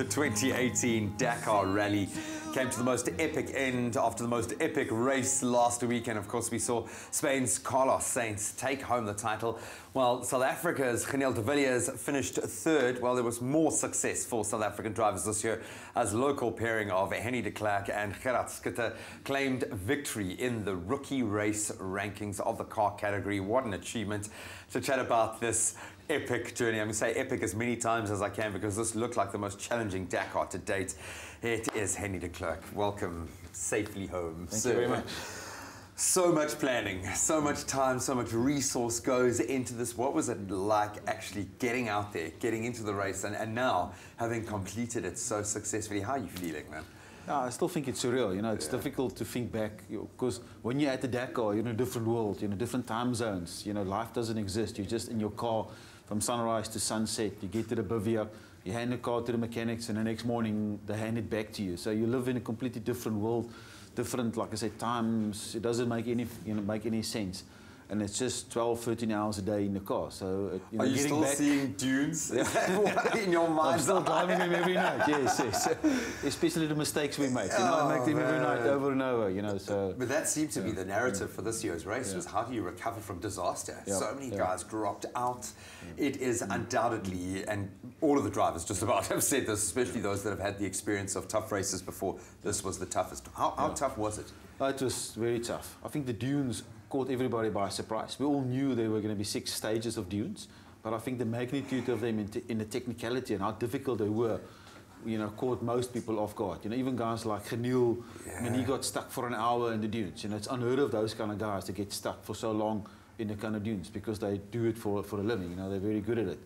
The 2018 Dakar Rally came to the most epic end after the most epic race last weekend. Of course, we saw Spain's Carlos Sainz take home the title, while South Africa's Hennie de Klerk finished third. Well, there was more success for South African drivers this year as local pairing of Hennie de Klerk and Gerhard Schutte claimed victory in the rookie race rankings of the car category. What an achievement. To chat about this epic journey, I'm going to say epic as many times as I can because this looked like the most challenging Dakar to date. It is Hennie de Klerk. Welcome safely home. Thank you very much. So much planning, so much time, so much resource goes into this. What was it like actually getting out there, getting into the race, and now having completed it so successfully? How are you feeling, man? Yeah, I still think it's surreal. You know, it's difficult to think back because when you're at the Dakar, you're in a different world, you're in different time zones. You know, life doesn't exist. You're just in your car from sunrise to sunset. You get to the bivouac, you hand the car to the mechanics, and the next morning they hand it back to you. So you live in a completely different world, different, like I said, times. It doesn't make any sense. And it's just 12, 13 hours a day in the car. So, are you still seeing dunes in your mind? I'm still driving them every night, yes. Especially the mistakes we make. You know, I make them every night over and over, you know. So, but that seemed to be the narrative for this year's race, was how do you recover from disaster? So many guys dropped out. It is undoubtedly, and all of the drivers just about have said this, especially those that have had the experience of tough races before, this was the toughest. How tough was it? It was very tough. I think the dunes caught everybody by surprise. We all knew there were going to be 6 stages of dunes, but I think the magnitude of them in the technicality and how difficult they were, you know, caught most people off guard. You know, even guys like Gerhard, I mean, he got stuck for an hour in the dunes. You know, it's unheard of those kind of guys to get stuck for so long in the kind of dunes because they do it for a living. You know, they're very good at it.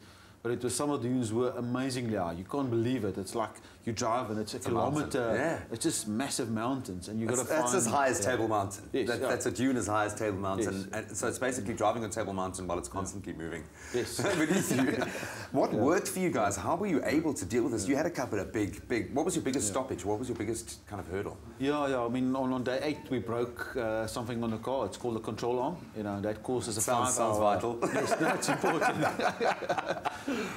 But it was, some of the dunes were amazingly high. You can't believe it. It's like you drive and it's a kilometer. It's just massive mountains, and you got to find. That's as high as Table Mountain. Yes, that's a dune as high as Table Mountain, and so it's basically driving on Table Mountain while it's constantly moving. Yes. Beneath you. What worked for you guys? How were you able to deal with this? You had a couple of big. What was your biggest stoppage? What was your biggest kind of hurdle? Yeah. I mean, on day 8 we broke something on the car. It's called the control arm. You know, that causes a 5-hour. Sounds vital. Yes, that's important.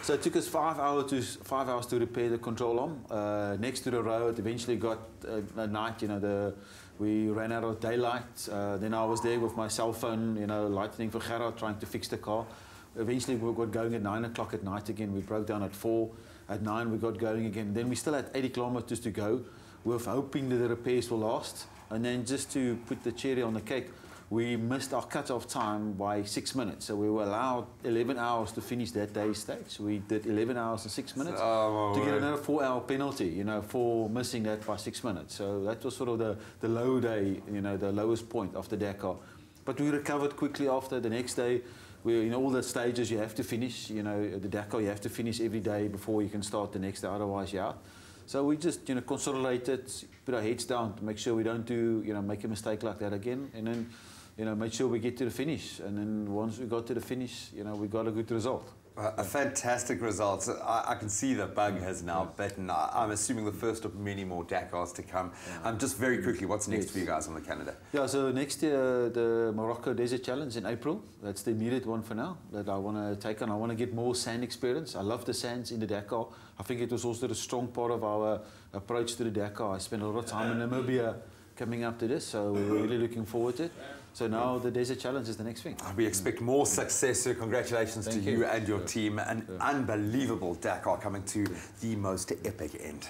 So it took us 5 hours to repair the control arm. Next to the road, eventually got at night, you know, we ran out of daylight. Then I was there with my cell phone, you know, lightning for Gerhard, trying to fix the car. Eventually we got going at 9 o'clock at night again. We broke down at 4. At 9 we got going again. Then we still had 80 kilometers to go. We were hoping that the repairs will last. And then just to put the cherry on the cake, we missed our cut-off time by 6 minutes. So we were allowed 11 hours to finish that day's stage. We did 11 hours and 6 minutes to get another 4-hour penalty, you know, for missing that by 6 minutes. So that was sort of the low day, you know, the lowest point of the Dakar. But we recovered quickly after. The next day, in all the stages you have to finish, you know, the Dakar you have to finish every day before you can start the next day, otherwise you're out. So we just, you know, consolidated, put our heads down to make sure we don't make a mistake like that again, and then, you know, make sure we get to the finish. And then once we got to the finish, you know, we got a good result. A fantastic result. I can see the bug has now bitten. I'm assuming the first of many more Dakars to come. Just very quickly, what's next for you guys on the calendar? Yeah, so next year, the Morocco Desert Challenge in April. That's the immediate one for now that I want to take on. I want to get more sand experience. I love the sands in the Dakar. I think it was also a strong part of our approach to the Dakar. I spent a lot of time in Namibia coming up to this, so we're really looking forward to it. So now the Desert Challenge is the next thing. We expect more success, so congratulations to you and your team. An unbelievable Dakar coming to the most epic end.